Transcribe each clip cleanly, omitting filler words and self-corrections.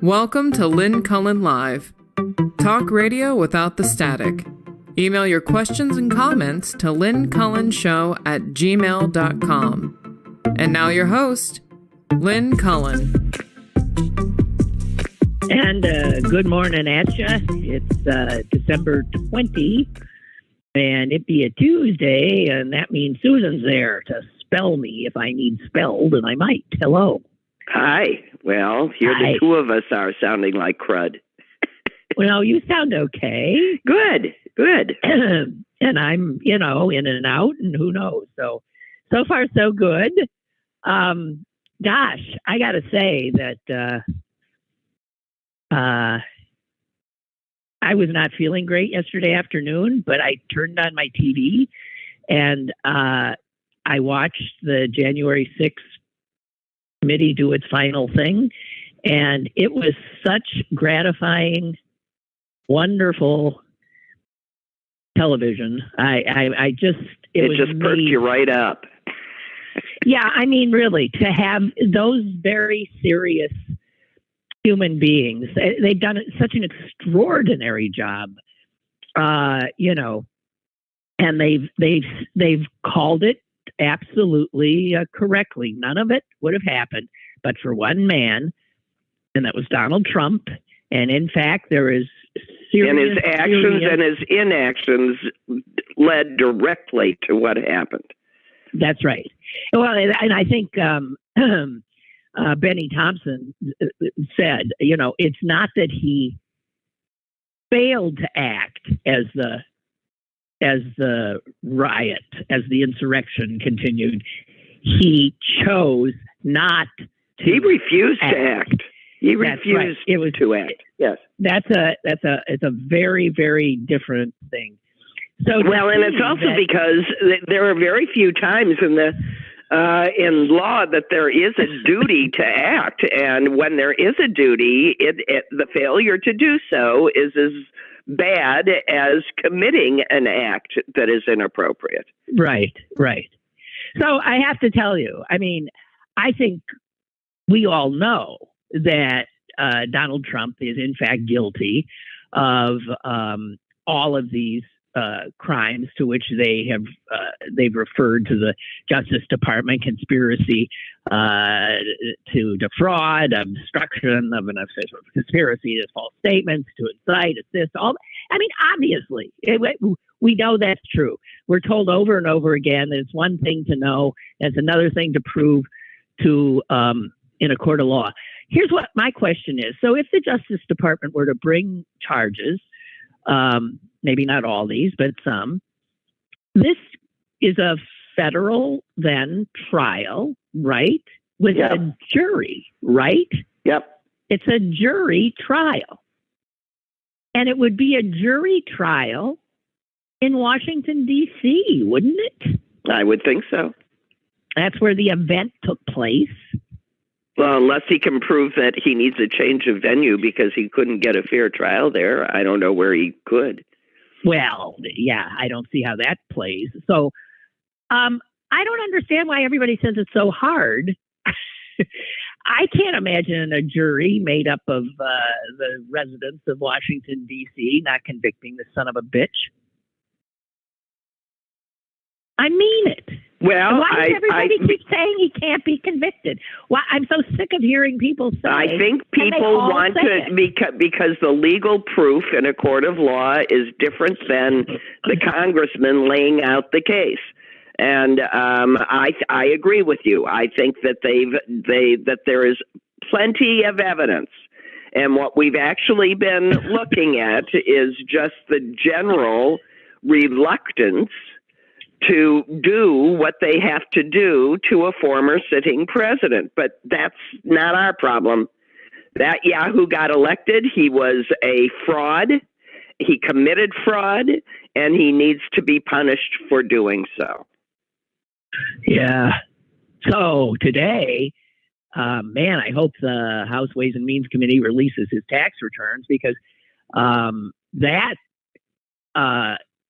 Welcome to Lynn Cullen Live. Talk radio without the static. Email your questions and comments to lynncullenshow@gmail.com. And now your host, Lynn Cullen. And good morning at ya. It's December 20, and it be a Tuesday, and that means Susan's there to spell me if I need spelled, and I might. Hello. Hi. Well, here Hi. the two of us are sounding like crud. Well, you sound okay. Good. And I'm, in and out, and who knows. So far, so good. Gosh, I got to say that I was not feeling great yesterday afternoon, but I turned on my TV and I watched the January 6th committee do its final thing. And it was such gratifying, wonderful television. It just perked you right up. Yeah, I mean, really, to have those very serious human beings, they've done such an extraordinary job, and they've called it absolutely correctly. None of it would have happened but for one man, and that was Donald Trump. And in fact, there is serious... And his actions and his inactions led directly to what happened. That's right. Well, and I think Benny Thompson said, it's not that he failed to act as the riot, as the insurrection continued. He chose not to. He refused to act. He refused to act. Yes. It's a very, very different thing. So and it's also because there are very few times in law that there is a duty to act, and when there is a duty, the failure to do so is as bad as committing an act that is inappropriate. Right. So I have to tell you, I mean, I think we all know that Donald Trump is in fact guilty of all of these crimes to which they've referred to the Justice Department: conspiracy to defraud, obstruction of an official, conspiracy to false statements, to incite, assist. Obviously, we know that's true. We're told over and over again that it's one thing to know, it's another thing to prove to in a court of law. Here's what my question is. So if the Justice Department were to bring charges, maybe not all these, but some, this is a federal then trial, right? With a jury, right? Yep. It's a jury trial. And it would be a jury trial in Washington, D.C., wouldn't it? I would think so. That's where the event took place. Well, unless he can prove that he needs a change of venue because he couldn't get a fair trial there, I don't know where he could. Well, yeah, I don't see how that plays. So I don't understand why everybody says it's so hard. I can't imagine a jury made up of the residents of Washington, D.C. not convicting the son of a bitch. I mean it. Well, why does everybody keep saying he can't be convicted? Why? I'm so sick of hearing people say. I think people want to because the legal proof in a court of law is different than the congressman laying out the case. And I agree with you. I think that that there is plenty of evidence. And what we've actually been looking at is just the general reluctance to do what they have to do to a former sitting president. But that's not our problem. That Yahoo got elected. He was a fraud. He committed fraud, and he needs to be punished for doing so. Yeah. So today, I hope the House Ways and Means Committee releases his tax returns, because that,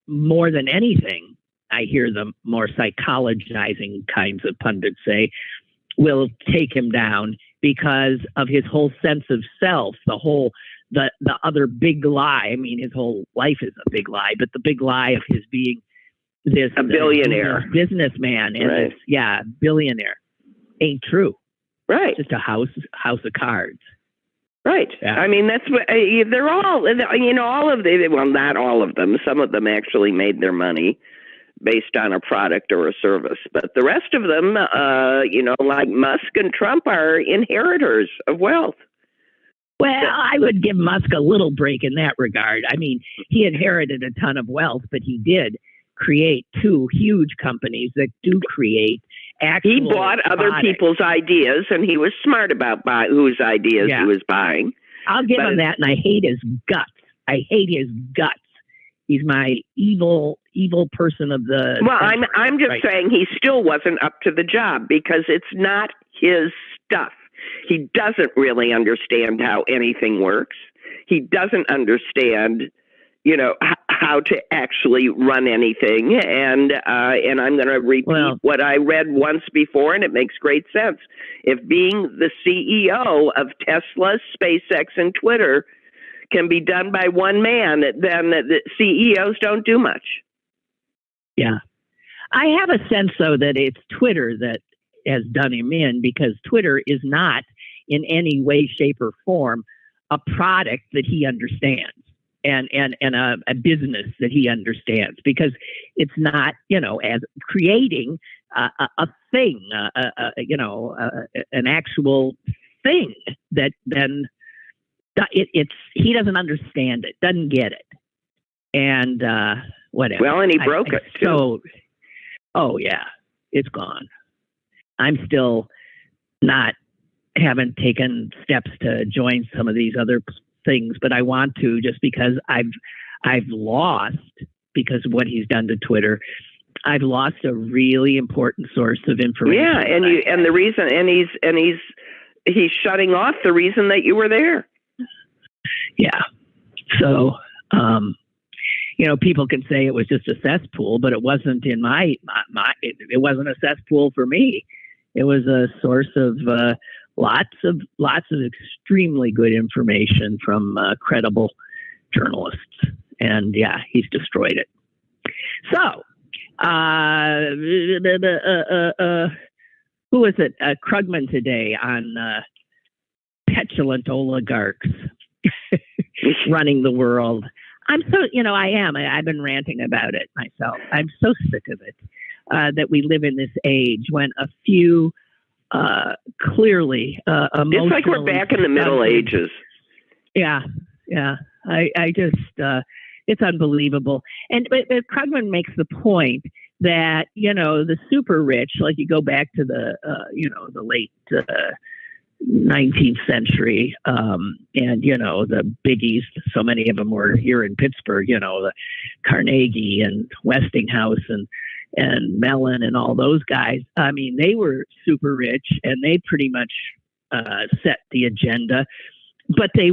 more than anything, I hear the more psychologizing kinds of pundits say, will take him down because of his whole sense of self, the other big lie. I mean, his whole life is a big lie, but the big lie of his being a billionaire businessman and billionaire ain't true. Right. Just a house of cards. Right. Yeah. I mean, that's what they're all, all of not all of them. Some of them actually made their money based on a product or a service. But the rest of them, like Musk and Trump, are inheritors of wealth. Well, I would give Musk a little break in that regard. I mean, he inherited a ton of wealth, but he did create two huge companies that do create actual He bought other people's ideas, and he was smart about whose ideas he was buying. I'll give him that, and I hate his guts. He's my evil person of the... Well, I'm just saying he still wasn't up to the job because it's not his stuff. He doesn't really understand how anything works. He doesn't understand, how to actually run anything. And I'm going to repeat what I read once before, and it makes great sense. If being the CEO of Tesla, SpaceX, and Twitter can be done by one man, then the CEOs don't do much. Yeah. I have a sense, though, that it's Twitter that has done him in, because Twitter is not in any way, shape, or form a product that he understands and a business that he understands, because it's not, as creating a thing, an actual thing that then he doesn't understand it, doesn't get it. And whatever. Well, and he broke it too. So, it's gone. I'm still haven't taken steps to join some of these other things, but I want to, just because I've lost, because of what he's done to Twitter, I've lost a really important source of information. Yeah, and the reason, and he's shutting off the reason that you were there. Yeah. So, people can say it was just a cesspool, but it wasn't in it wasn't a cesspool for me. It was a source of lots of extremely good information from credible journalists. And he's destroyed it. So, who was it? Krugman today on petulant oligarchs running the world. I'm so, I've been ranting about it myself. I'm so sick of it, that we live in this age when a few clearly emotionally... It's like we're back in the Middle Ages. Yeah. I just, it's unbelievable. But Krugman makes the point that, the super rich, like you go back to the late 19th century, and the biggies, so many of them were here in Pittsburgh, the Carnegie and Westinghouse and Mellon and all those guys. I mean, they were super rich and they pretty much set the agenda, but they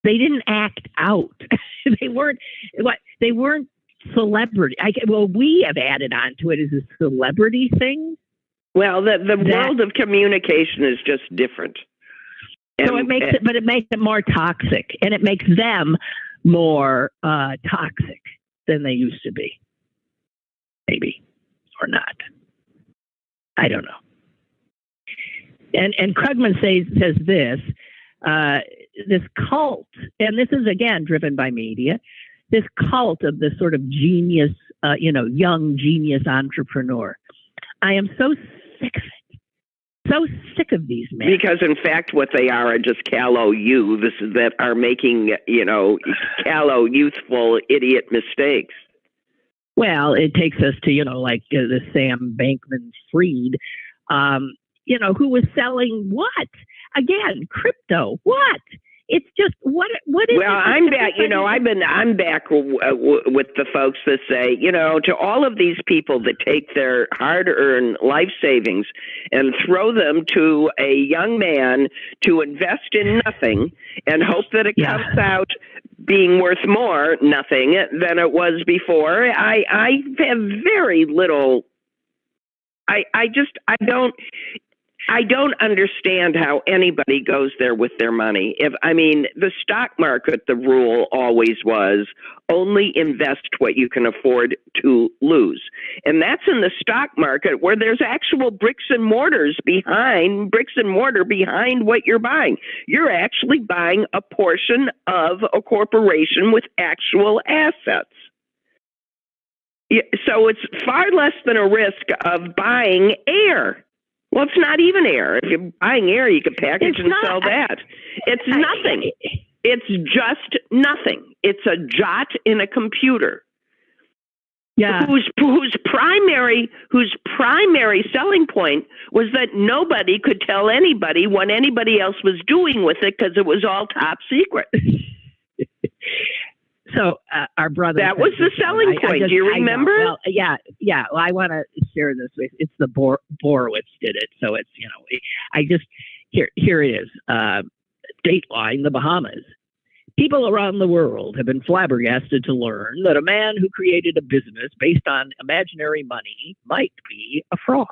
didn't act out. they weren't celebrity. We have added on to it as a celebrity thing. Well, the world of communication is just different. So it makes it more toxic, and it makes them more toxic than they used to be. Maybe, or not. I don't know. And Krugman says this cult, and this is again driven by media, this cult of this sort of genius, young genius entrepreneur. I am so sick of it. So sick of these men. Because in fact, what they are just callow youths that are making, callow, youthful, idiot mistakes. Well, it takes us to, the Sam Bankman-Fried, who was selling what? Again, crypto. What? It's just what is? Well, I'm back. I'm back with the folks that say, to all of these people that take their hard-earned life savings and throw them to a young man to invest in nothing and hope that it comes out being worth more nothing than it was before. I have very little. I don't. I don't understand how anybody goes there with their money. The stock market, the rule always was only invest what you can afford to lose. And that's in the stock market where there's actual bricks and mortar behind what you're buying. You're actually buying a portion of a corporation with actual assets. So it's far less than a risk of buying air. Well, it's not even air. If you're buying air, you can package and sell that. It's nothing. It's just nothing. It's a jot in a computer. Yeah. Whose primary selling point was that nobody could tell anybody what anybody else was doing with it because it was all top secret. So our brother. That was the selling point. Do you remember? Well, yeah. Well, I want to share this with. It's the Borowitz did it. So it's here it is. Dateline, the Bahamas. People around the world have been flabbergasted to learn that a man who created a business based on imaginary money might be a fraud.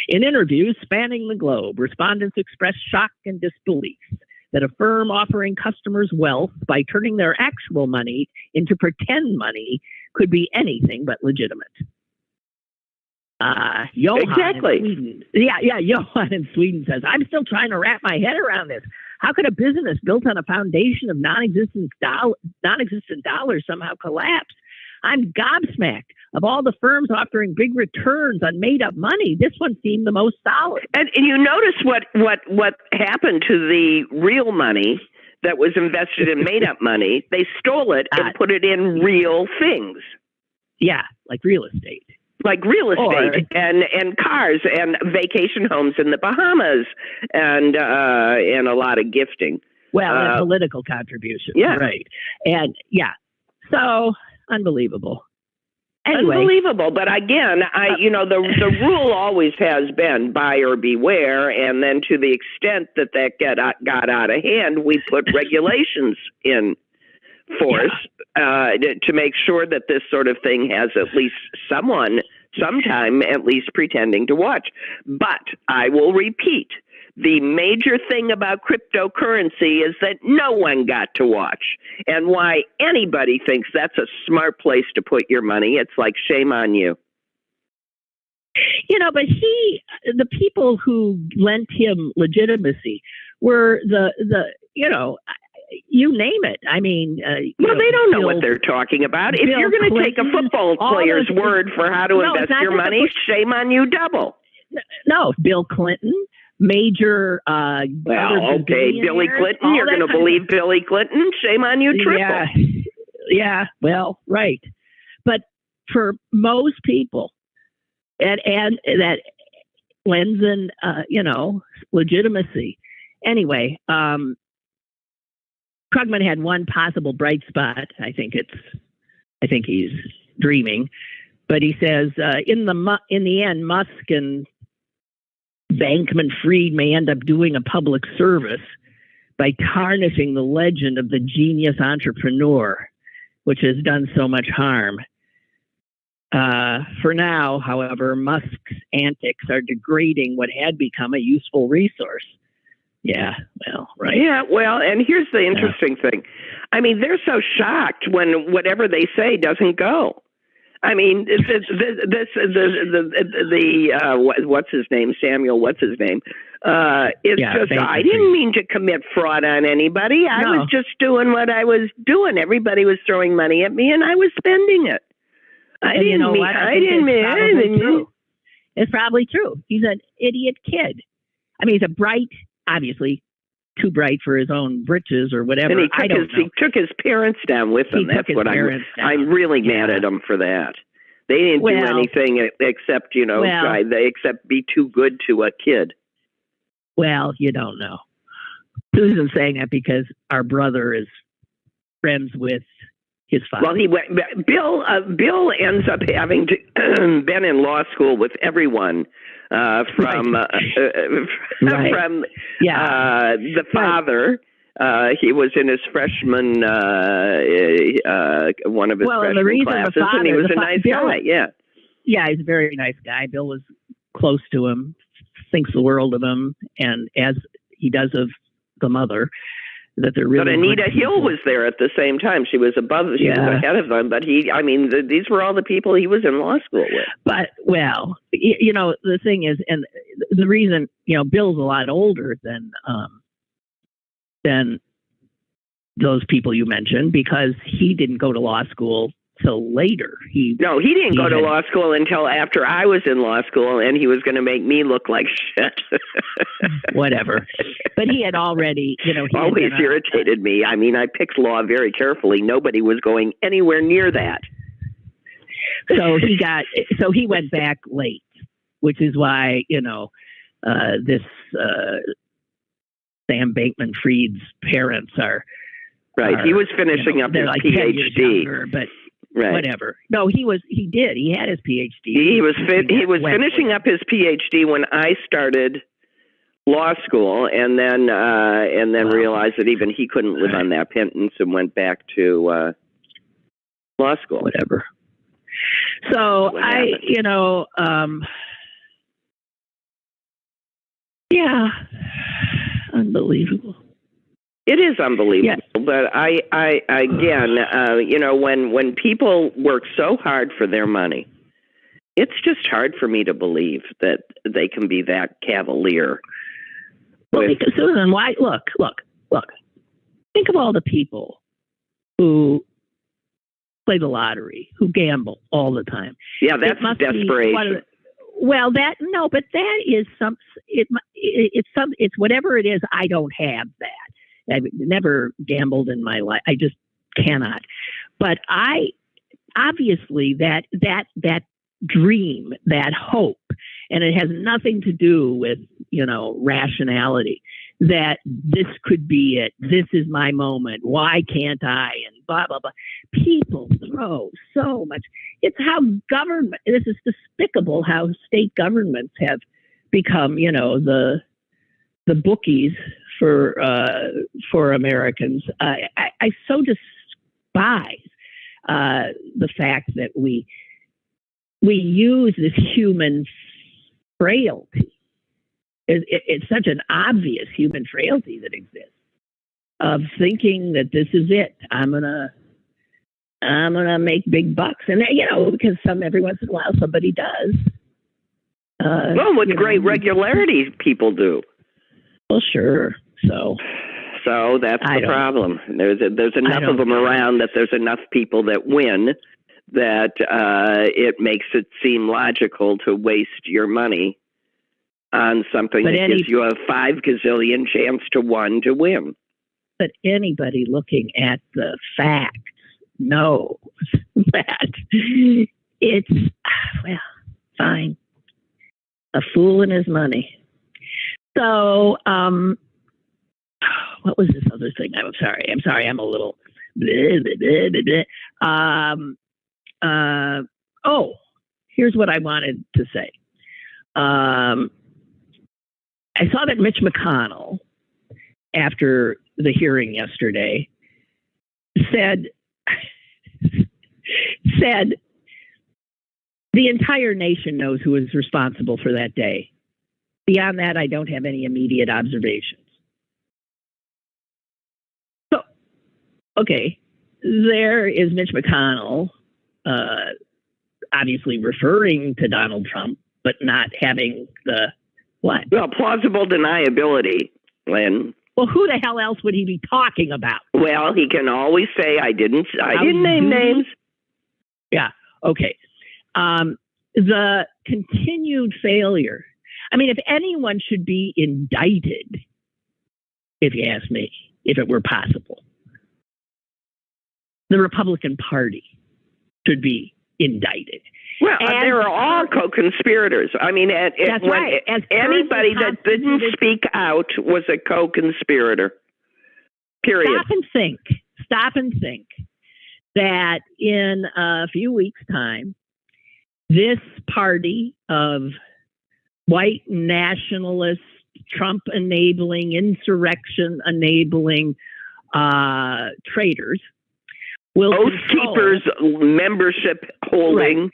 In interviews spanning the globe, respondents expressed shock and disbelief that a firm offering customers wealth by turning their actual money into pretend money could be anything but legitimate. Johan exactly. in Sweden. Johan in Sweden says, I'm still trying to wrap my head around this. How could a business built on a foundation of non-existent dollars somehow collapse? I'm gobsmacked. Of all the firms offering big returns on made-up money, this one seemed the most solid. And you notice what happened to the real money that was invested in made-up money? They stole it and put it in real things. Yeah, like real estate. And cars and vacation homes in the Bahamas and a lot of gifting. Well, and political contributions. Yeah. Right. And so unbelievable. Anyway. Unbelievable. But again, the rule always has been buyer beware. And then to the extent that got out of hand, we put regulations in force to make sure that this sort of thing has at least sometime at least pretending to watch. But I will repeat, the major thing about cryptocurrency is that no one got to watch. And why anybody thinks that's a smart place to put your money, it's like, shame on you. But the people who lent him legitimacy were the you name it. I mean, they don't know what they're talking about. If you're going to take a football player's word for how to invest your money, shame on you double. No, Bill Clinton. Major Billy Clinton, you're going to believe Billy Clinton? Shame on you triple. Yeah, well, right. But for most people, and that lends in legitimacy. Anyway, Krugman had one possible bright spot. I think he's dreaming, but he says in the end, Musk and Bankman-Fried may end up doing a public service by tarnishing the legend of the genius entrepreneur, which has done so much harm. For now, however, Musk's antics are degrading what had become a useful resource. Yeah, well, right. Yeah, well, and here's the interesting thing. I mean, they're so shocked when whatever they say doesn't go. I mean, what's his name? Samuel, what's his name? It's just, I didn't mean to commit fraud on anybody. I was just doing what I was doing. Everybody was throwing money at me and I was spending it. I didn't mean anything. It's probably true. He's an idiot kid. I mean, he's obviously too bright for his own britches or whatever. And he took his parents down with him. That's what I'm really mad at him for that. They didn't do anything except, except be too good to a kid. Well, you don't know. Susan's saying that because our brother is friends with his father. Well, Bill ends up having been in law school with everyone from the father. He was in his freshman, one of his freshman classes, and he was a nice guy. Yeah, he's a very nice guy. Bill was close to him, thinks the world of him, and as he does of the mother, that they're really. But Anita Hill was there at the same time. She was above. She was ahead of them. But these were all the people he was in law school with. But the thing is, and the reason, Bill's a lot older than those people you mentioned, because he didn't go to law school till later. He didn't go to law school until after I was in law school, and he was going to make me look like shit. Whatever. But he had already, he always irritated me. I mean, I picked law very carefully. Nobody was going anywhere near that. So he went back late, which is why, this Sam Bankman-Fried's parents are. Right. He was finishing up his like PhD. Younger, but whatever. No, he did. He had his PhD. He was finishing up his PhD when I started law school, and then realized that even he couldn't live on that pittance and went back to law school. Whatever. So unbelievable. It is unbelievable, but I again, when people work so hard for their money, it's just hard for me to believe that they can be that cavalier. Well, because Susan, why? Look. Think of all the people who play the lottery, who gamble all the time. Yeah, that's desperation. But that is it's whatever it is. I don't have that. I've never gambled in my life. I just cannot. But I obviously that dream, that hope, and it has nothing to do with, rationality, that this could be it. This is my moment. Why can't I? And blah, blah, blah. People throw so much. It's how this is despicable how state governments have become, the bookies for Americans. I so despise the fact that we use this human frailty. It's such an obvious human frailty that exists, of thinking that this is it. I'm gonna make big bucks, and because every once in a while somebody does. With great regularity, people do. Well, sure. So that's the problem. There's enough of them around that there's enough people that win that it makes it seem logical to waste your money on something that gives you a 5 gazillion chance to 1 to win. But anybody looking at the facts knows that it's, fine. A fool and his money. So, what was this other thing? I'm sorry. I'm a little. Here's what I wanted to say. I saw that Mitch McConnell, after the hearing yesterday, said the entire nation knows who is responsible for that day. Beyond that, I don't have any immediate observations. So, okay, there is Mitch McConnell, obviously referring to Donald Trump, but not having the what? Well, plausible deniability, Lynn. Well, who the hell else would he be talking about? Well, he can always say, I didn't name names. Yeah, okay. The continued failure. I mean, if anyone should be indicted, if you ask me, if it were possible, the Republican Party should be indicted. Well, they were all co-conspirators. I mean, that's right. Anybody that didn't speak out was a co-conspirator. Period. Stop and think that in a few weeks' time, this party of white nationalist, Trump-enabling, insurrection-enabling traitors Oath Keepers membership holding. Right,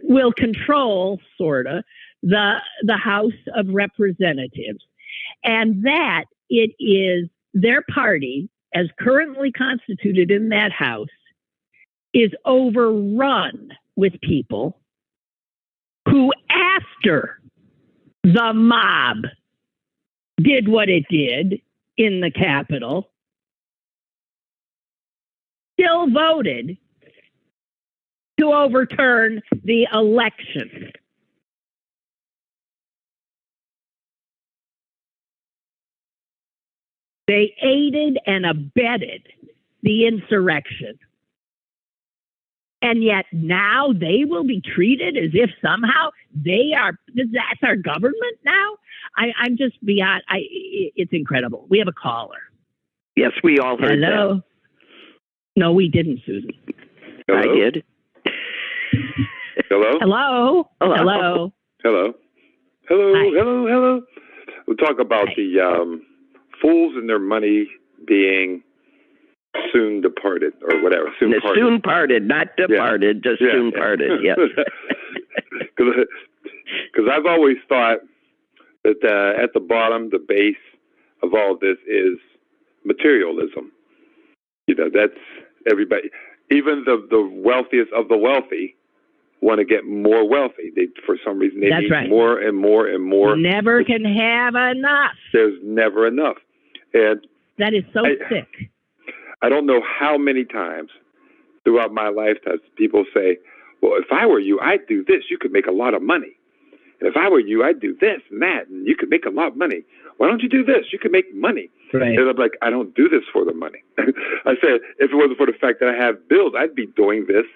will control, sort of, the House of Representatives, and that it is their party, as currently constituted in that House, is overrun with people who, after the mob did what it did in the Capitol, still voted to overturn the election. They aided and abetted the insurrection. And yet now they will be treated as if somehow that's our government now? I'm just beyond, it's incredible. We have a caller. Yes, we all heard Hello? that. No, we didn't, Susan. Hello? I did. Hello? Hello? Hello? Hello? Hello? Hello? Hi. Hello? Hello? We'll talk about the fools and their money being soon departed, or whatever. Soon parted, not departed, just soon parted, yes. Because I've always thought that at the bottom, the base of all this is materialism. You know, that's everybody. Even the wealthiest of the wealthy want to get more wealthy. For some reason, they need more and more and more. Never can have enough. There's never enough. And that is so sick. I don't know how many times throughout my lifetime people say, well, if I were you, I'd do this. You could make a lot of money. And if I were you, I'd do this and that, and you could make a lot of money. Why don't you do this? You could make money. Right. And I'm like, I don't do this for the money. I said, if it wasn't for the fact that I have bills, I'd be doing this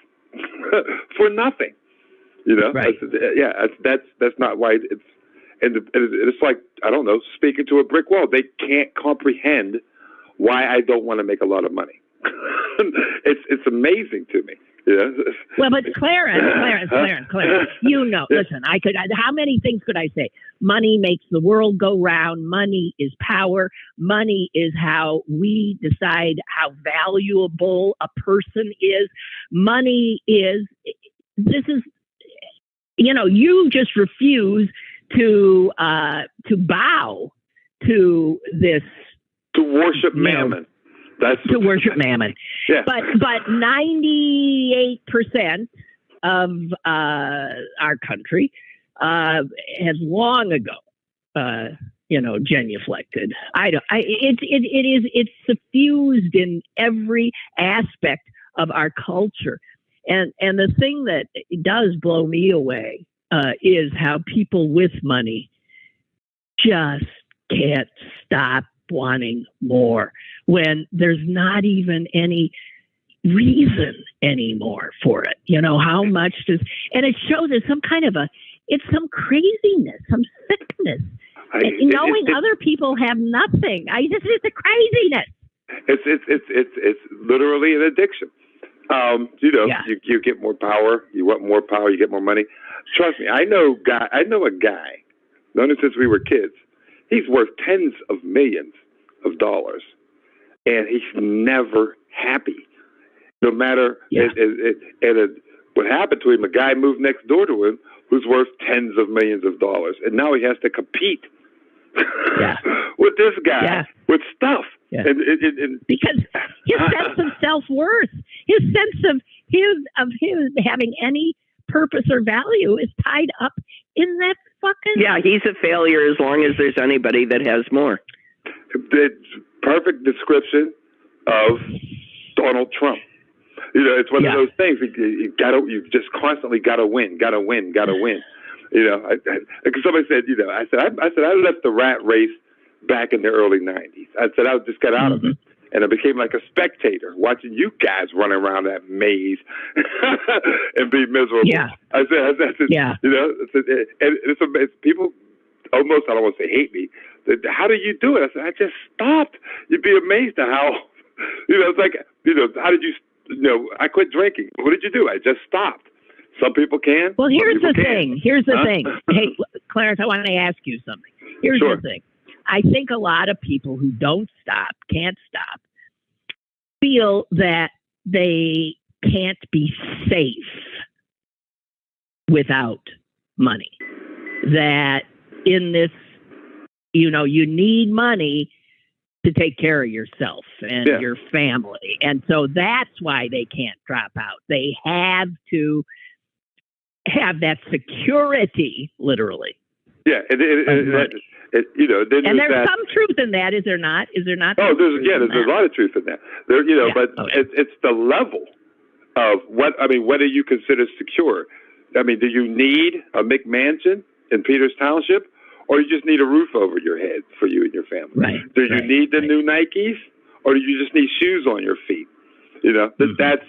for nothing. You know? Right. That's not why it's like, I don't know, speaking to a brick wall. They can't comprehend why I don't want to make a lot of money. It's amazing to me. Yeah. Well, but Clarence, you know, listen, how many things could I say? Money makes the world go round. Money is power. Money is how we decide how valuable a person is. Money is, you just refuse to bow to this. To worship mammon. That's to worship mammon. Yeah. But 98% of our country has long ago, genuflected. It's suffused in every aspect of our culture. And the thing that does blow me away is how people with money just can't stop wanting more when there's not even any reason anymore for it. You know, how much and it shows it's some kind of it's some craziness, some sickness. Knowing other people have nothing. It's a craziness. It's literally an addiction. You get more power, you want more power, you get more money. Trust me, I know a guy, known him since we were kids. He's worth tens of millions of dollars, and he's never happy. No matter what happened to him, a guy moved next door to him who's worth tens of millions of dollars, and now he has to compete with this guy with stuff. Yeah. And because his sense of self-worth, his sense of his having any purpose or value is tied up in that fucking... Yeah, he's a failure as long as there's anybody that has more. The perfect description of Donald Trump. You know, it's one of those things. You just constantly gotta win. You know, because somebody said, I said I left the rat race back in the early '90s. I said I just got out of it, and I became like a spectator watching you guys run around that maze and be miserable. Yeah. I said, you know, and it's people almost, I don't want to say hate me. How do you do it? I said, I just stopped. You'd be amazed at how, it's like, how did you, I quit drinking. What did you do? I just stopped. Some people can. Well, here's the thing. Hey, Clarence, I want to ask you something. Here's the thing. I think a lot of people who can't stop, feel that they can't be safe without money. that in this, you need money to take care of yourself and your family. And so that's why they can't drop out. They have to have that security, literally. Yeah. And there's some truth in that, is there not? Is there not? Oh, there's a lot of truth in that. But it's the level of what do you consider secure? I mean, do you need a McMansion in Peters Township, or you just need a roof over your head for you and your family? Right. Do you need the new Nikes, or do you just need shoes on your feet? That's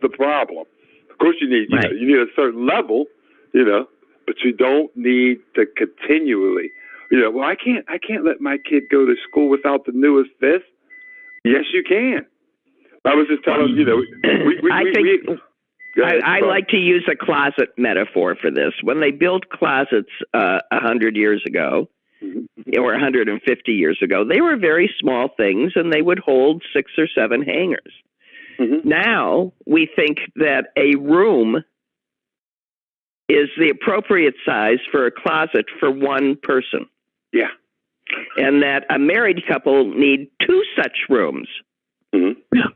the problem. Of course, you need you need a certain level, but you don't need to continually. Well, I can't let my kid go to school without the newest this. Yes, you can. I was just telling I like to use a closet metaphor for this. When they built closets 100 years ago, or 150 years ago, they were very small things, and they would hold 6 or 7 hangers. Mm-hmm. Now we think that a room is the appropriate size for a closet for one person. Yeah. And that a married couple need 2 such rooms. Mm-hmm. Yeah.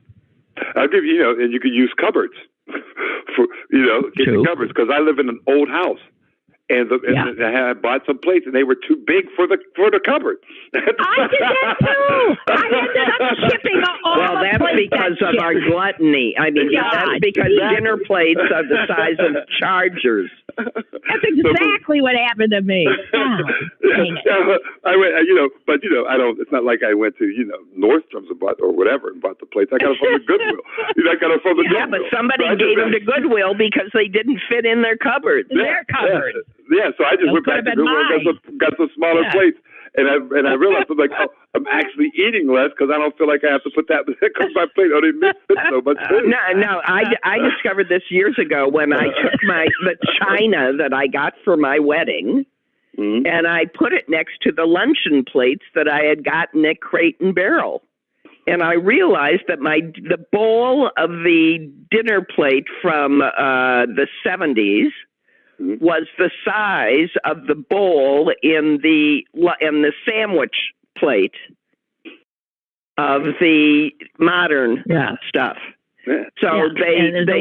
I'll give you, and you could use cupboards for, kitchen cupboards, because I live in an old house. And I bought some plates, and they were too big for the cupboard. I did that too. I ended up shipping all Well, that's because of our gluttony. I mean, that's because dinner plates are the size of chargers. That's exactly what happened to me. Dang it. I went, but I don't. It's not like I went to Nordstrom's or whatever and bought the plates. I got them from the Goodwill. I got them from the Goodwill. Yeah, but somebody gave them to Goodwill because they didn't fit in their cupboard. Their cupboard. Yeah, so I just went back to Goodwill and got some smaller plates. And I realized, I'm actually eating less because I don't feel like I have to put that because my plate only missed so much food. No, I discovered this years ago when I took the china that I got for my wedding, and I put it next to the luncheon plates that I had gotten at Crate and Barrel. And I realized that the bowl of the dinner plate from the 70s was the size of the bowl in the sandwich plate of the modern stuff. Yeah. So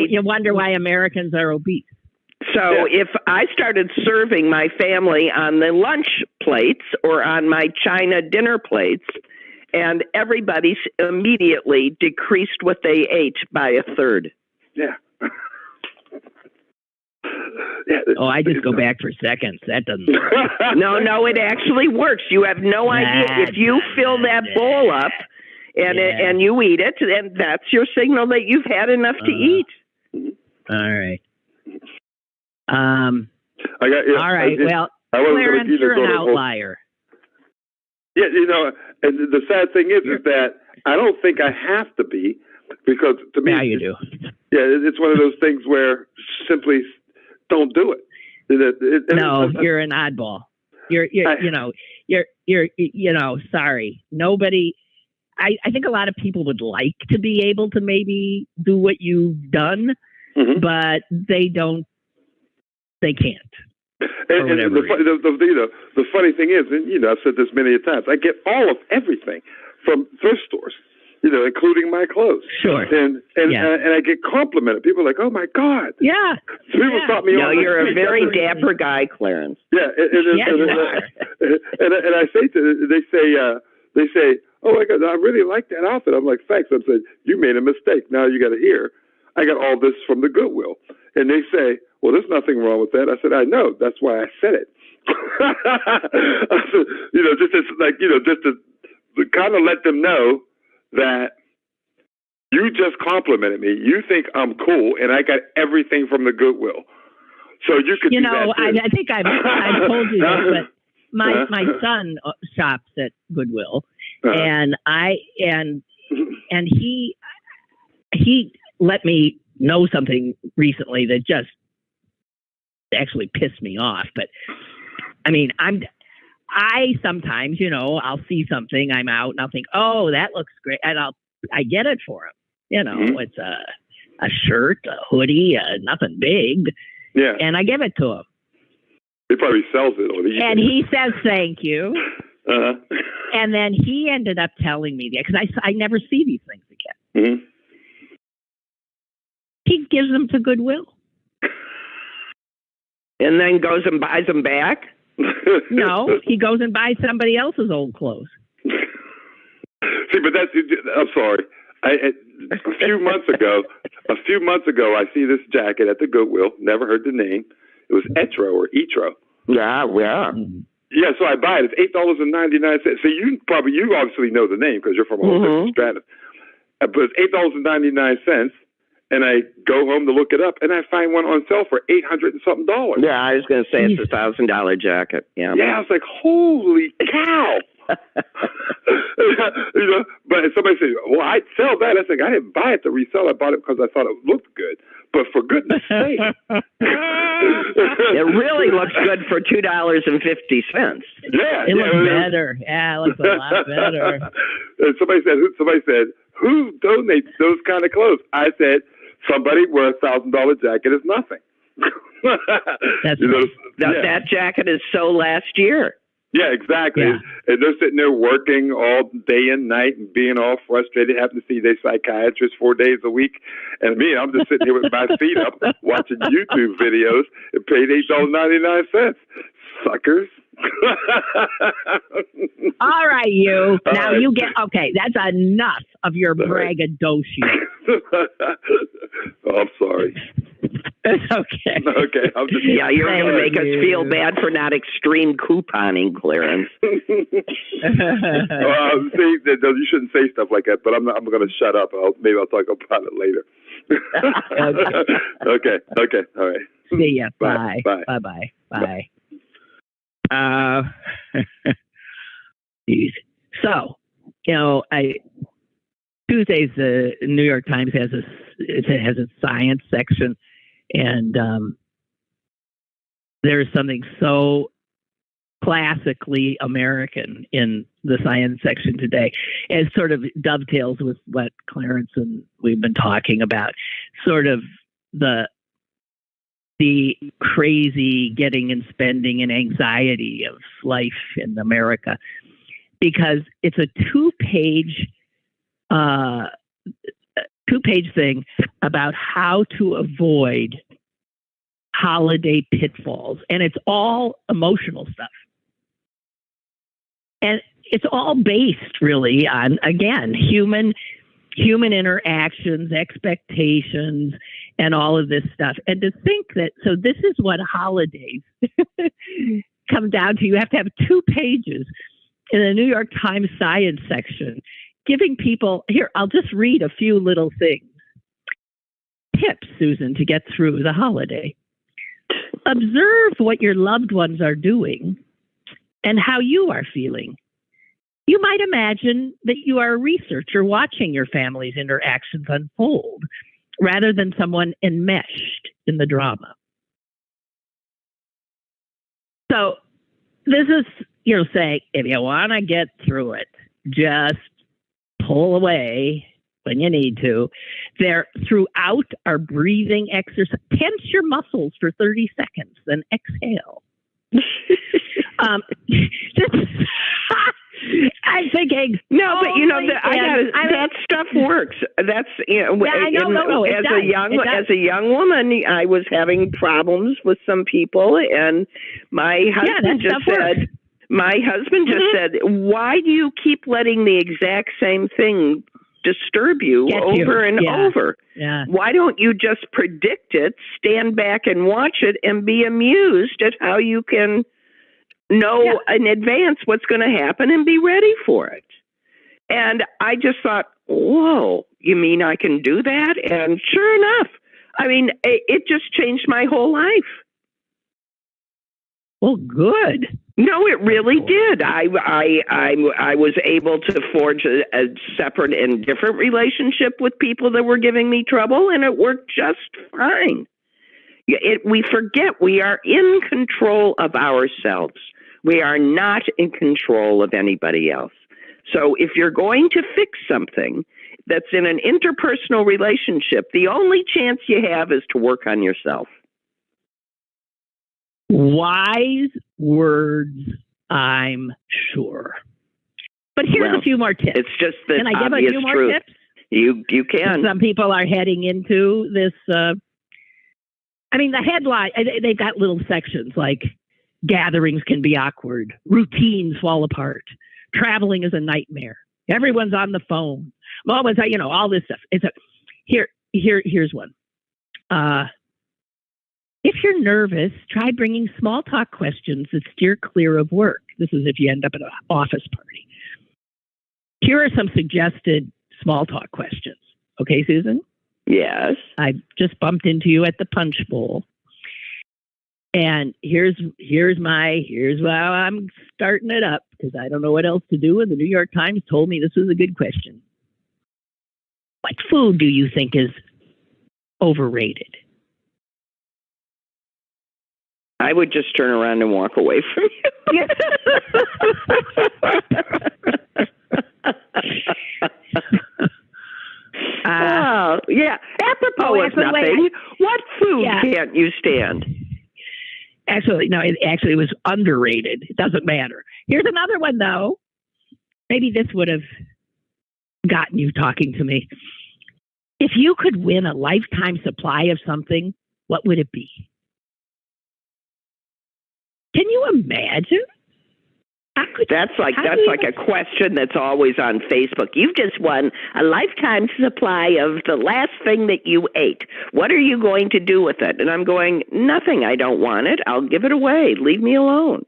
you wonder why Americans are obese. So if I started serving my family on the lunch plates or on my china dinner plates, and everybody immediately decreased what they ate by 1/3. Yeah. I just go back for seconds. That doesn't work. No, it actually works. You have no idea. If you fill that bowl up and you eat it, then that's your signal that you've had enough to eat. All right. All right. Well, Clarence, you're an outlier. Yeah, and the sad thing is that I don't think I have to be, because to me, you do. Yeah, it's one of those things where simply don't do it. No, you're an oddball. You're sorry. Nobody. I think a lot of people would like to be able to maybe do what you've done, but they don't. They can't. And the funny thing is, and I've said this many a times, I get all of everything from thrift stores, including my clothes. Sure. And I get complimented. People are like, "Oh my God." Yeah. So people stop me. No, you're a very dapper guy, Clarence. Yeah. And I say they say, "Oh my God, I really like that outfit." I'm like, "Thanks." I'm saying, "You made a mistake. Now you got to hear, I got all this from the Goodwill." And they say, "Well, there's nothing wrong with that." I said, "I know. That's why I said it." Just to kind of let them know that you just complimented me. You think I'm cool, and I got everything from the Goodwill. So you could. I think I've told you this, but my son shops at Goodwill, and he let me know something recently that just actually pissed me off. But I mean, I sometimes, I'll see something, I'm out, and I'll think, "Oh, that looks great," and I get it for him. It's a shirt, a hoodie, nothing big, and I give it to him. He probably sells it on eBay. And he says thank you. Uh-huh. And then he ended up telling me that, because I never see these things again. Mm-hmm. He gives them to Goodwill. And then goes and buys them back? No, he goes and buys somebody else's old clothes. See, but I'm sorry. A few months ago, I see this jacket at the Goodwill. Never heard the name. It was Etro or Etro. Yeah. Yeah, so I buy it. It's $8.99. So you obviously know the name because you're from all different stratas. But it's $8.99, and I go home to look it up, and I find one on sale for $800 and something. Yeah, I was going to say it's $1,000 jacket. Yeah. Yeah, I was like, holy cow. But somebody said, well, I'd sell that. I said, I didn't buy it to resell. I bought it because I thought it looked good. But for goodness sake. It really looks good for $2.50. Yeah. It looks better. Yeah, it looks a lot better. And somebody said, who donates those kind of clothes? I said, somebody where $1,000 jacket is nothing. That's right. That jacket is so last year. Yeah, exactly. Yeah. And they're sitting there working all day and night and being all frustrated, having to see their psychiatrist 4 days a week. And me, I'm just sitting here with my feet up watching YouTube videos and paid $8.99. Suckers. All right, you. Now you get, okay, that's enough of your braggadocio. Oh, I'm sorry. It's okay. Okay. I'm just, you're going to make us feel bad for not extreme couponing, Clarence. See, you shouldn't say stuff like that, but I'm going to shut up. Maybe I'll talk about it later. Okay. All right. See ya. Bye. Bye. Bye. Bye. Geez. So, Tuesdays the New York Times has a science section, and there's something so classically American in the science section today. It sort of dovetails with what Clarence and we've been talking about, sort of the crazy getting and spending and anxiety of life in America, because it's a two-page thing about how to avoid holiday pitfalls, and it's all emotional stuff, and it's all based really on, again, human interactions, expectations, and all of this stuff. And to think that, so this is what holidays come down to. You have to have 2 pages in the New York Times science section giving people, here, I'll just read a few little things. Tips, Susan, to get through the holiday. Observe what your loved ones are doing and how you are feeling. You might imagine that you are a researcher watching your family's interactions unfold rather than someone enmeshed in the drama. So this is, saying, if you want to get through it, just pull away when you need to. There, throughout our breathing exercise, tense your muscles for 30 seconds, then exhale. I'm thinking, no, but that stuff works. That's as a young woman, I was having problems with some people, and my husband just said, why do you keep letting the exact same thing disturb you over and over? Yeah. Why don't you just predict it, stand back and watch it, and be amused at how you can know in advance what's going to happen and be ready for it? And I just thought, whoa, you mean I can do that? And sure enough, I mean, it just changed my whole life. Well, good. No, it really did. I was able to forge a separate and different relationship with people that were giving me trouble, and it worked just fine. We forget we are in control of ourselves. We are not in control of anybody else. So if you're going to fix something that's in an interpersonal relationship, the only chance you have is to work on yourself. Wise words, I'm sure. But here's a few more tips. It's just the Can I give a few more truth. tips? You can. Some people are heading into this. The headline, they've got little sections like gatherings can be awkward, routines fall apart, traveling is a nightmare, everyone's on the phone, moments, all this stuff. Here's one. If you're nervous, try bringing small talk questions that steer clear of work. This is if you end up at an office party. Here are some suggested small talk questions. Okay, Susan? Yes. I just bumped into you at the punch bowl. And here's how I'm starting it up because I don't know what else to do. And the New York Times told me this was a good question. What food do you think is overrated? I would just turn around and walk away from you. Yeah. Apropos of nothing, what food can't you stand? Actually, no, it was underrated. It doesn't matter. Here's another one, though. Maybe this would have gotten you talking to me. If you could win a lifetime supply of something, what would it be? Can you imagine? That's like a question that's always on Facebook. You've just won a lifetime supply of the last thing that you ate. What are you going to do with it? And I'm going, nothing. I don't want it. I'll give it away. Leave me alone.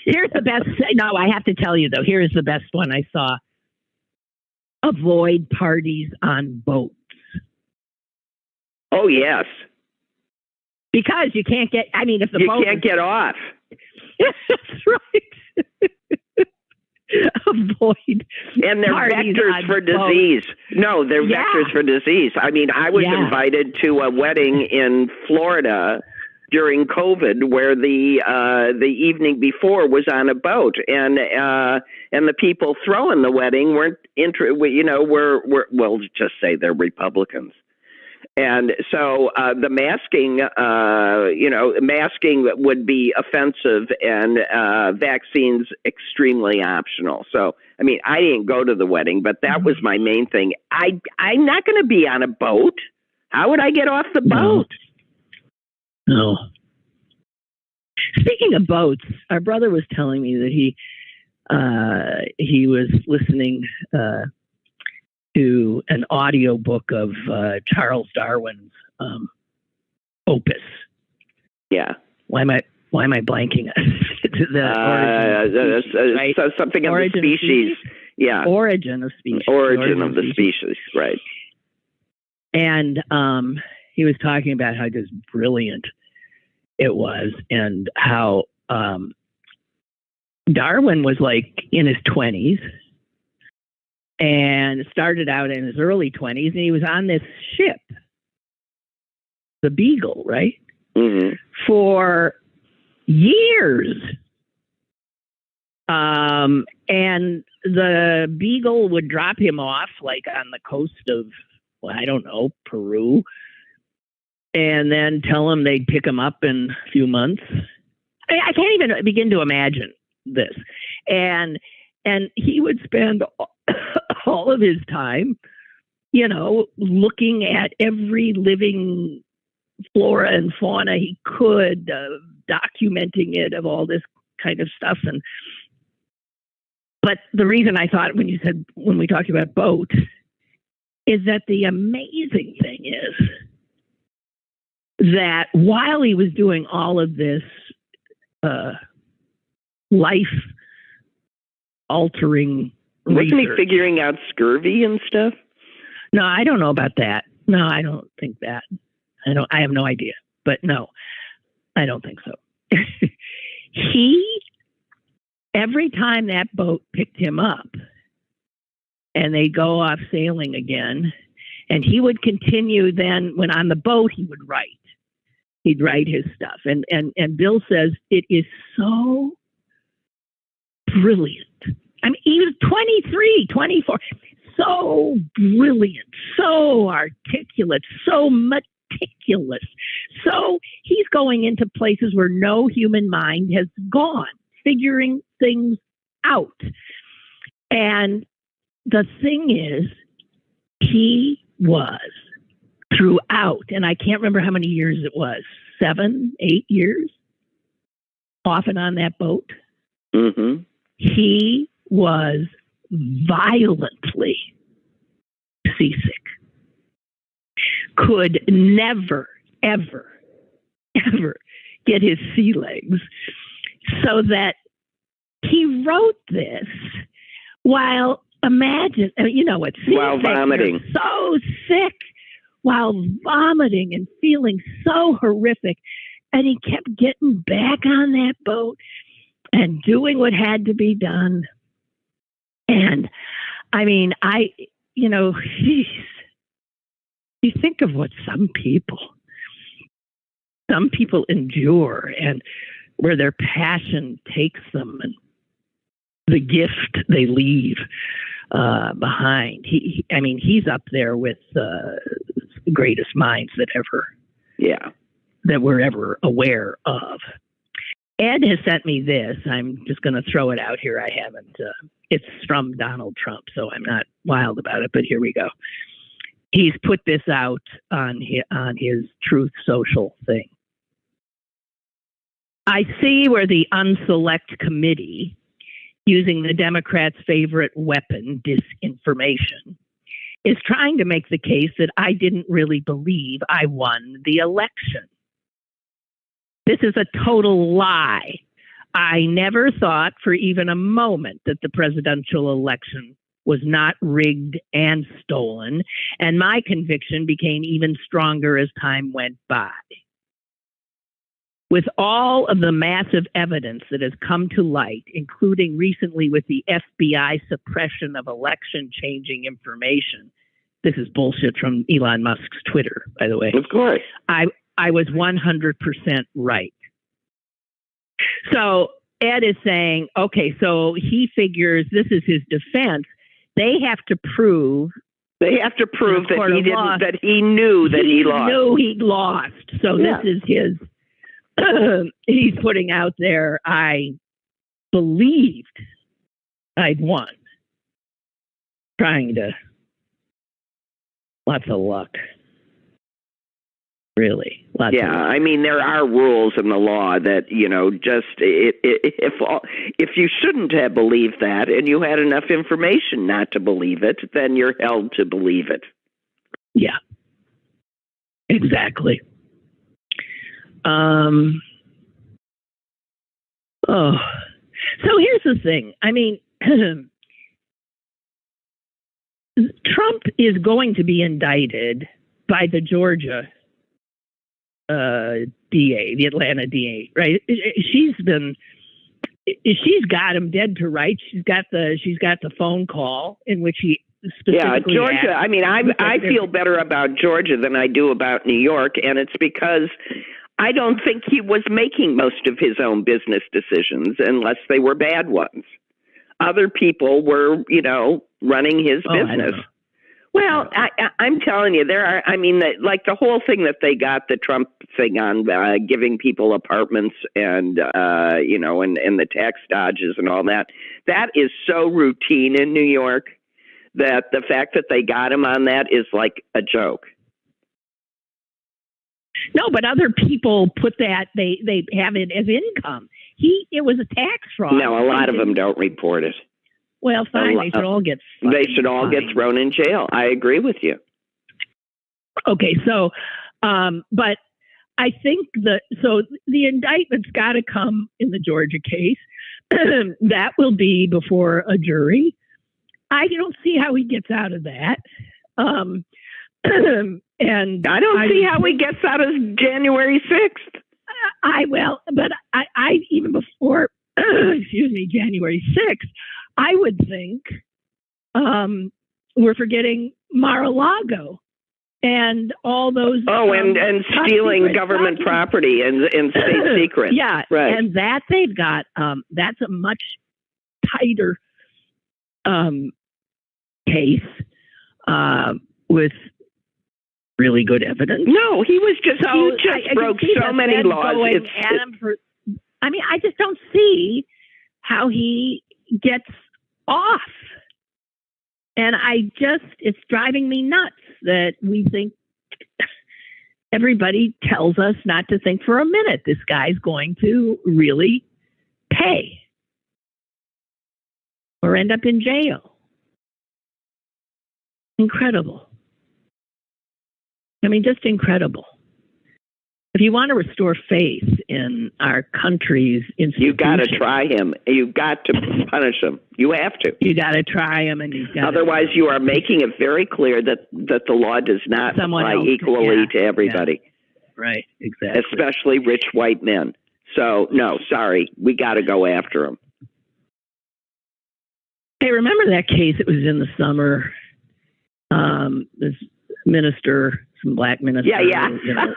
Here's the best. No, I have to tell you, though. Here is the best one I saw. Avoid parties on boats. Oh, yes. Because you can't get, if the boat... You can't get off. That's right. Avoid. And they're vectors for disease. No, they're vectors for disease. I was invited to a wedding in Florida during COVID where the evening before was on a boat, and the people throwing the wedding weren't we'll just say they're Republicans. And so the masking would be offensive, and vaccines extremely optional. So, I didn't go to the wedding, but that was my main thing. I'm not going to be on a boat. How would I get off the boat? No. Speaking of boats, our brother was telling me that he was listening to an audio book of Charles Darwin's opus. Yeah. Why am I blanking? So something of the species. Yeah. Origin of species. Origin of the species. Right. And he was talking about how just brilliant it was, and how Darwin was like in his 20s. And started out in his early 20s, and he was on this ship, the Beagle, right? Mm-hmm. For years. And the Beagle would drop him off, like on the coast of, Peru, and then tell him they'd pick him up in a few months. I can't even begin to imagine this. And he would spend all of his time, looking at every living flora and fauna he could, documenting it, of all this kind of stuff. But the reason I thought when we talked about boat is that the amazing thing is that while he was doing all of this life-altering research. Wasn't he figuring out scurvy and stuff? No, I don't know about that. No, I don't think that. I have no idea. But no, I don't think so. Every time that boat picked him up and they go off sailing again, and he would continue then, when on the boat, he would write. He'd write his stuff. And Bill says it is so brilliant. He was 23, 24. So brilliant, so articulate, so ridiculous. So he's going into places where no human mind has gone, figuring things out. And the thing is, he was throughout, and I can't remember how many years it was, 7, 8 years, off and on that boat. Mm-hmm. He was violently seasick. Could never, ever, ever get his sea legs, so that he wrote this while, imagine, you know what, while vomiting. So sick, while vomiting and feeling so horrific. And he kept getting back on that boat and doing what had to be done. And I mean, you think of what some people endure and where their passion takes them and the gift they leave behind. He's up there with the greatest minds that we're ever aware of. Ed has sent me this. I'm just going to throw it out here. I haven't. It's from Donald Trump, so I'm not wild about it, but here we go. He's put this out on his Truth Social thing. I see where the Unselect Committee, using the Democrats' favorite weapon, disinformation, is trying to make the case that I didn't really believe I won the election. This is a total lie. I never thought for even a moment that the presidential election was not rigged and stolen, and my conviction became even stronger as time went by. With all of the massive evidence that has come to light, including recently with the FBI suppression of election-changing information, this is bullshit from Elon Musk's Twitter, by the way. Of course. I was 100% right. So Ed is saying, okay, so he figures this is his defense. They have to prove that he didn't, that he knew that he lost. He knew he lost. So this is his. He's putting out there, I believed I'd won. Trying to. Lots of luck. Really. I mean, there are rules in the law that, just if you shouldn't have believed that and you had enough information not to believe it, then you're held to believe it. Yeah. Exactly. So here's the thing. I mean, Trump is going to be indicted by the Georgia DA, the Atlanta DA, right? She's got him dead to rights. She's got the phone call in which he specifically Georgia. I mean, I feel better about Georgia than I do about New York, and it's because I don't think he was making most of his own business decisions unless they were bad ones. Other people were, running his business. Well, I'm telling you, the whole thing that they got the Trump thing on, giving people apartments and the tax dodges and all that, that is so routine in New York that the fact that they got him on that is like a joke. No, but other people put that, they have it as income. It was a tax fraud. No, a lot of them don't report it. Well, fine. They should all get. They should all get thrown in jail. I agree with you. Okay, so, but I think the indictment's got to come in the Georgia case. That will be before a jury. I don't see how he gets out of that. And I don't see how he gets out of January 6th. I even before, January 6th. I would think we're forgetting Mar-a-Lago and all those. And stealing government property and state secrets. Yeah, right. And that they've got. That's a much tighter case with really good evidence. No, he just broke so many laws. I just don't see how he gets off. And it's driving me nuts that we think everybody tells us not to think for a minute this guy's going to really pay or end up in jail. Incredible. I mean, just incredible. If you want to restore faith in our country's institutions, you got to try him. You got to punish him. You have to. You got to try him, and otherwise, you are making it very clear that the law does not apply equally to everybody. Yeah. Right. Exactly. Especially rich white men. So, no, sorry, we got to go after him. Hey, remember that case? It was in the summer. This minister, some black minister. Yeah. You know,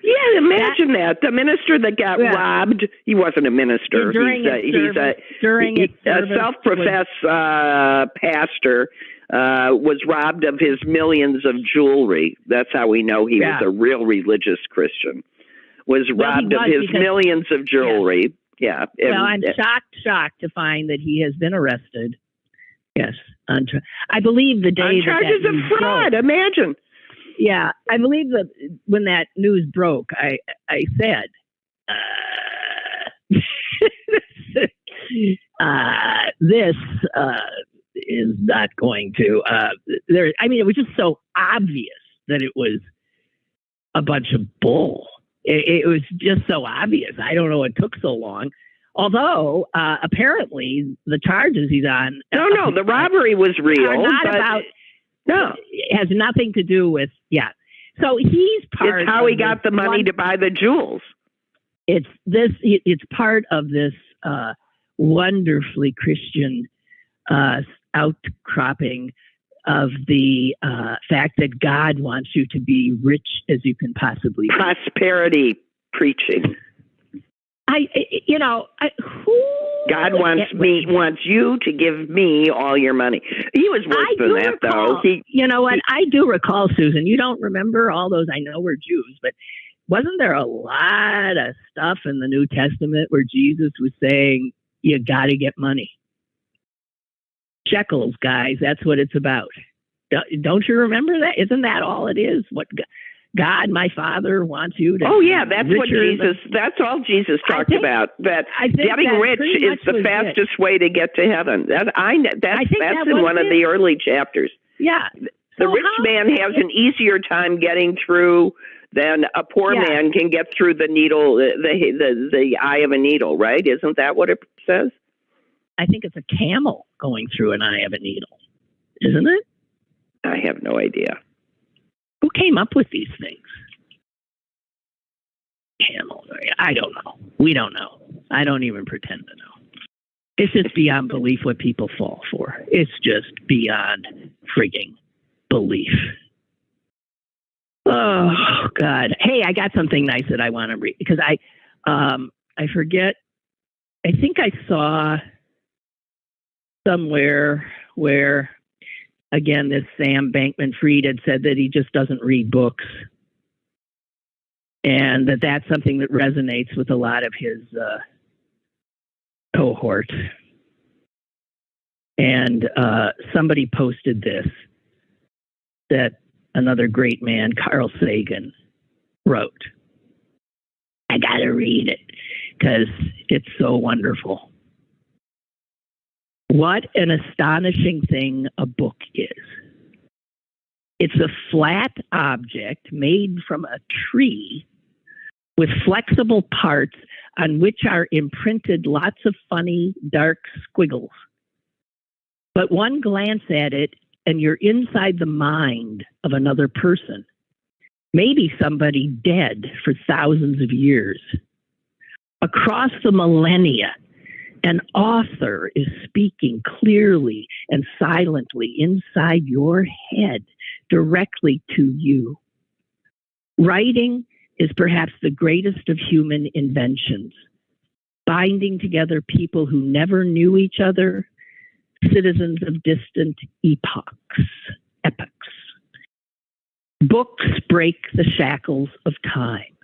yeah, imagine that. The minister that got robbed, he wasn't a minister. He's a self-professed pastor, was robbed of his millions of jewelry. That's how we know he was a real religious Christian. Was robbed of his millions of jewelry. Yeah. Well, I'm shocked to find that he has been arrested. Yes. I believe the day on charges of fraud. Imagine. Yeah, I believe that when that news broke, I said, this is not going to. It was just so obvious that it was a bunch of bull. It was just so obvious. I don't know what took so long. Although, apparently, the charges he's on... No, the robbery was real. It has nothing to do with... Yeah. So he's part It's how he got the money to buy the jewels. It's part of this wonderfully Christian outcropping of the fact that God wants you to be rich as you can possibly be. Prosperity preaching. God wants you to give me all your money. He was worse than that, though. You know what? I do recall, Susan. You don't remember all those. I know we're Jews, but wasn't there a lot of stuff in the New Testament where Jesus was saying, you got to get money? Shekels, guys, that's what it's about. Don't you remember that? Isn't that all it is? What God, my Father, wants you to... Oh, yeah, that's all Jesus talked about. That getting rich is the fastest way to get to heaven. That's in one of the early chapters. Yeah. The rich man has an easier time getting through than a poor man can get through the needle, the eye of a needle, right? Isn't that what it says? I think it's a camel going through an eye of a needle, isn't it? I have no idea. Who came up with these things? Camel. I don't know. We don't know. I don't even pretend to know. It's just beyond belief what people fall for. It's just beyond frigging belief. Oh, God. Hey, I got something nice that I want to read because I forget. I think I saw somewhere where, again, this Sam Bankman-Fried had said that he just doesn't read books. And that's something that resonates with a lot of his cohort. And somebody posted this, that another great man, Carl Sagan, wrote. I got to read it because it's so wonderful. What an astonishing thing a book is. It's a flat object made from a tree with flexible parts on which are imprinted lots of funny, dark squiggles. But one glance at it and you're inside the mind of another person, maybe somebody dead for thousands of years. Across the millennia, an author is speaking clearly and silently inside your head, directly to you. Writing is perhaps the greatest of human inventions, binding together people who never knew each other, citizens of distant epochs. Books break the shackles of time.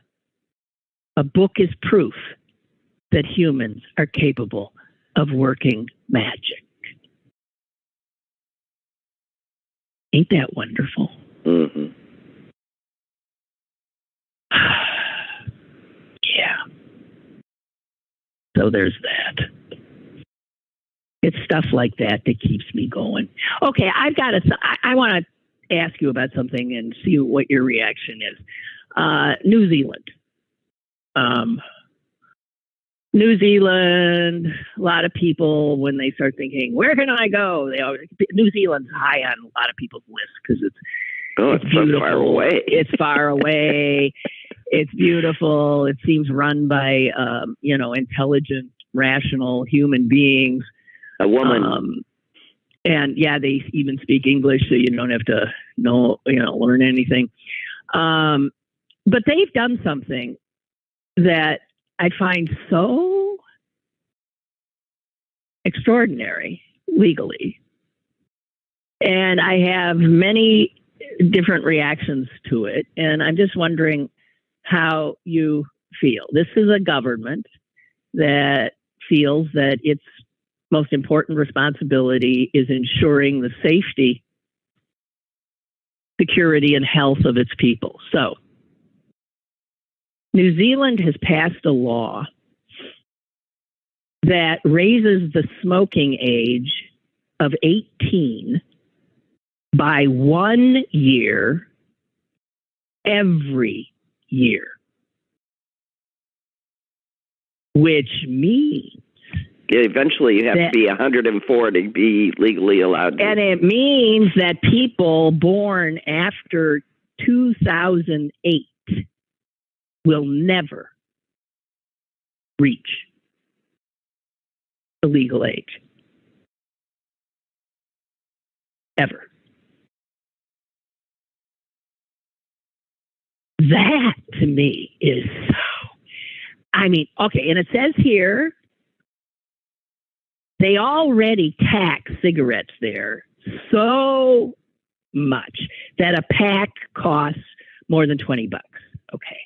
A book is proof that humans are capable of working magic. Ain't that wonderful? Mm-hmm. Yeah. So there's that. It's stuff like that that keeps me going. Okay, I want to ask you about something and see what your reaction is. New Zealand. New Zealand, a lot of people, when they start thinking, where can I go? New Zealand's high on a lot of people's lists because it's beautiful. So far away. It's far away. It's beautiful. It seems run by, intelligent, rational human beings. A woman. And yeah, they even speak English, so you don't have to learn anything. But they've done something that I find so extraordinary legally. And I have many different reactions to it. And I'm just wondering how you feel. This is a government that feels that its most important responsibility is ensuring the safety, security, and health of its people. So, New Zealand has passed a law that raises the smoking age of 18 by 1 year every year, which means eventually you have to be 104 to be legally allowed to. And it means that people born after 2008 will never reach the legal age. Ever. That, to me, is so... okay, and it says here, they already tax cigarettes there so much that a pack costs more than $20. Okay.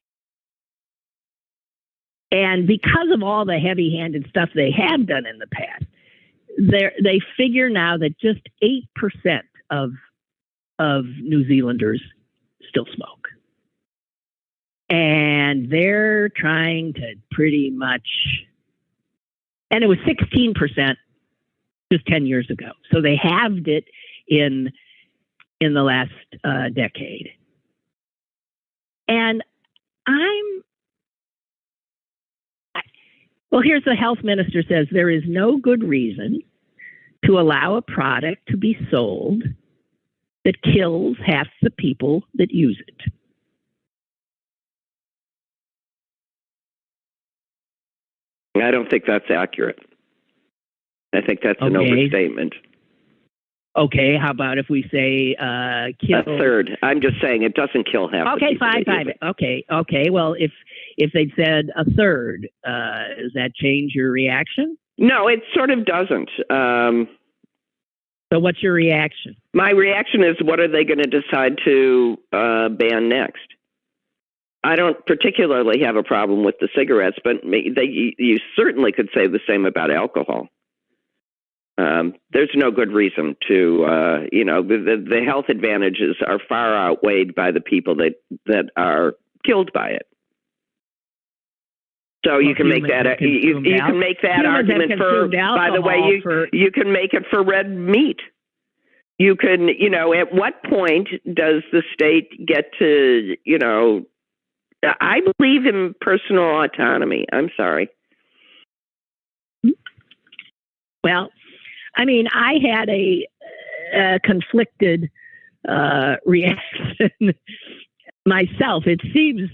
And because of all the heavy-handed stuff they have done in the past, they figure now that just 8% of New Zealanders still smoke. And they're trying to pretty much... And it was 16% just 10 years ago. So they halved it in the last decade. And here's the health minister says, there is no good reason to allow a product to be sold that kills half the people that use it. I don't think that's accurate. I think that's an overstatement. Okay, how about if we say kill... A third. I'm just saying it doesn't kill half the people. Okay, fine. Okay. Well, if they'd said a third, does that change your reaction? No, it sort of doesn't. So what's your reaction? My reaction is, what are they going to decide to ban next? I don't particularly have a problem with the cigarettes, but you certainly could say the same about alcohol. There's no good reason to, the health advantages are far outweighed by the people that are killed by it. So you can make that you can make that argument for. By the way, you can make it for red meat. You can, at what point does the state get to, I believe in personal autonomy. I'm sorry. Well, I had a conflicted reaction myself. It seems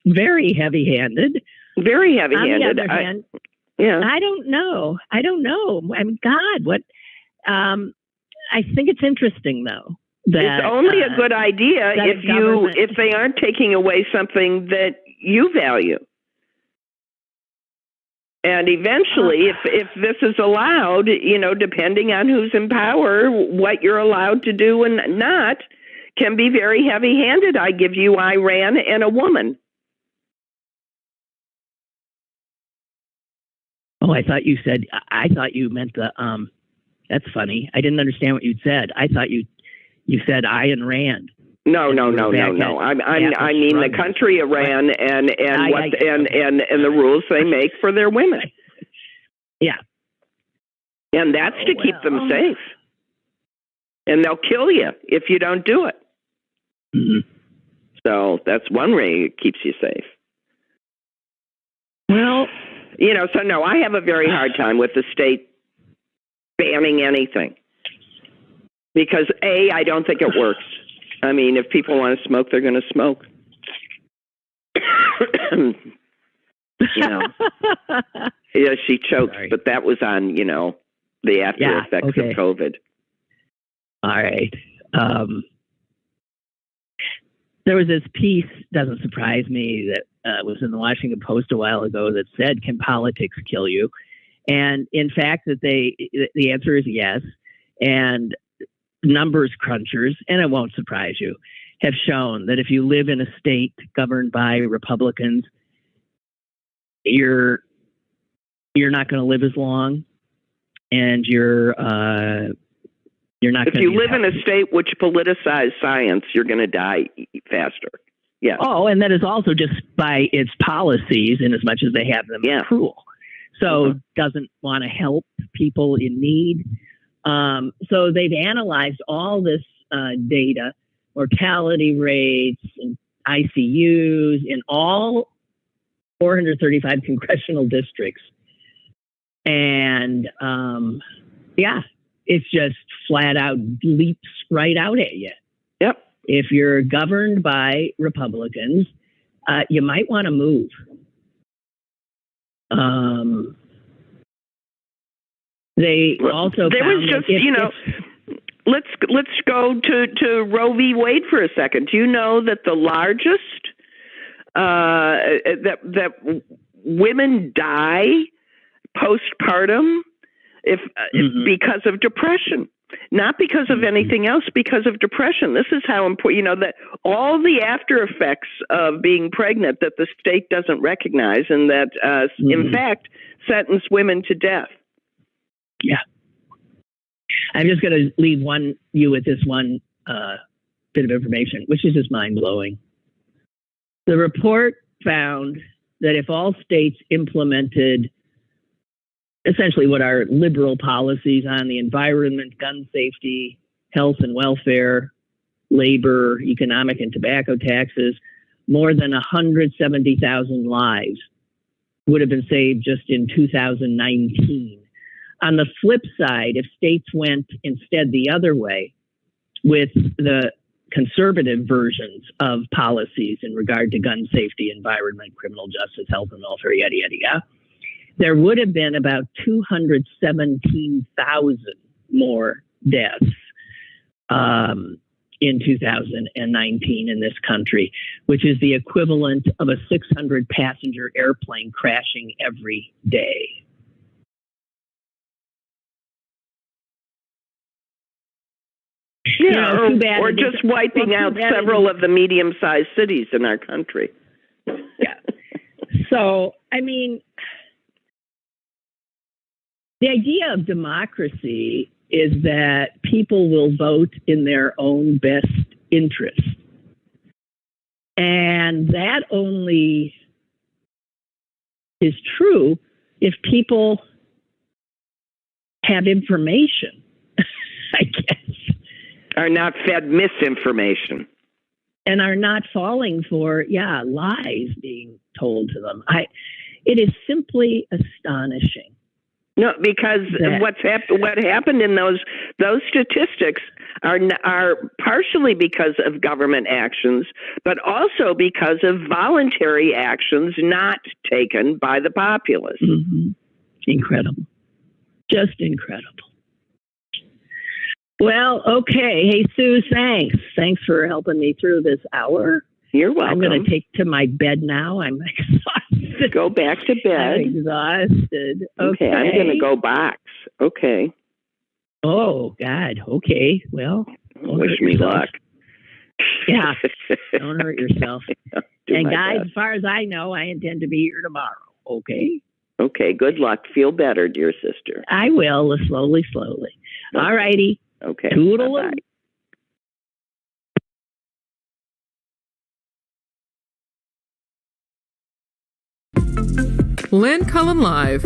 very heavy-handed. Very heavy-handed. On the other hand, I don't know. God, what? I think it's interesting, though. It's only a good idea if they aren't taking away something that you value. And eventually, if this is allowed, depending on who's in power, what you're allowed to do and not, can be very heavy-handed. I give you Iran and a woman. Oh, I thought you meant the, that's funny. I didn't understand what you said. I thought you said Ayn Rand. No. I mean the country Iran and the rules they make for their women. Yeah. And that's to keep them safe. And they'll kill you if you don't do it. Mm-hmm. So that's one way it keeps you safe. Well, so no, I have a very hard time with the state banning anything. Because I don't think it works. I mean, if people want to smoke, they're going to smoke. Yeah, she choked, but that was on, the after effects of COVID. All right. There was this piece, doesn't surprise me, that was in the Washington Post a while ago that said, "Can politics kill you?" And in fact, that the answer is yes. And numbers crunchers, and it won't surprise you, have shown that if you live in a state governed by Republicans, you're not going to live as long, and you're not. If you live in a state which politicizes science, you're going to die faster. Yeah. Oh, and that is also just by its policies, in as much as they have them cruel. So doesn't want to help people in need. So they've analyzed all this data, mortality rates, and ICUs in all 435 congressional districts. And it's just flat out leaps right out at you. Yep. If you're governed by Republicans, you might want to move. They also there was just let's go to Roe v. Wade for a second. Do you know that the largest that women die postpartum if because of depression? Not because of anything else, because of depression. This is how important, that all the after effects of being pregnant that the state doesn't recognize, and that, in fact, sentence women to death. Yeah. I'm just going to leave you with this one bit of information, which is just mind-blowing. The report found that if all states implemented essentially what are liberal policies on the environment, gun safety, health and welfare, labor, economic and tobacco taxes, more than 170,000 lives would have been saved just in 2019. On the flip side, if states went instead the other way with the conservative versions of policies in regard to gun safety, environment, criminal justice, health and welfare, yada, yada, yada, there would have been about 217,000 more deaths in 2019 in this country, which is the equivalent of a 600-passenger airplane crashing every day. Yeah, or just wiping out several of the medium-sized cities in our country. Yeah. So, I mean, the idea of democracy is that people will vote in their own best interest. And that only is true if people have information, I guess. Are not fed misinformation. And are not falling for, lies being told to them. It is simply astonishing. No, because what happened in those statistics are partially because of government actions, but also because of voluntary actions not taken by the populace. Mm-hmm. Incredible. Just incredible. Well, okay. Hey, Sue, thanks. Thanks for helping me through this hour. You're welcome. I'm going to take to my bed now. I'm exhausted. Go back to bed. I'm exhausted. Okay. I'm going to go box. Okay. Oh, God. Okay. Well, wish me luck. Yeah, don't hurt yourself. And guys, as far as I know, I intend to be here tomorrow. Okay? Okay, good luck. Feel better, dear sister. I will, slowly. Okay. All righty. Okay. Toodaloo. Bye-bye. Lynn Cullen Live,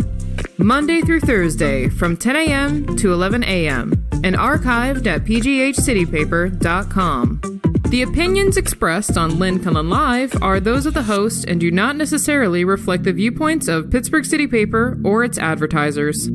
Monday through Thursday from 10 a.m. to 11 a.m. and archived at pghcitypaper.com. The opinions expressed on Lynn Cullen Live are those of the host and do not necessarily reflect the viewpoints of Pittsburgh City Paper or its advertisers.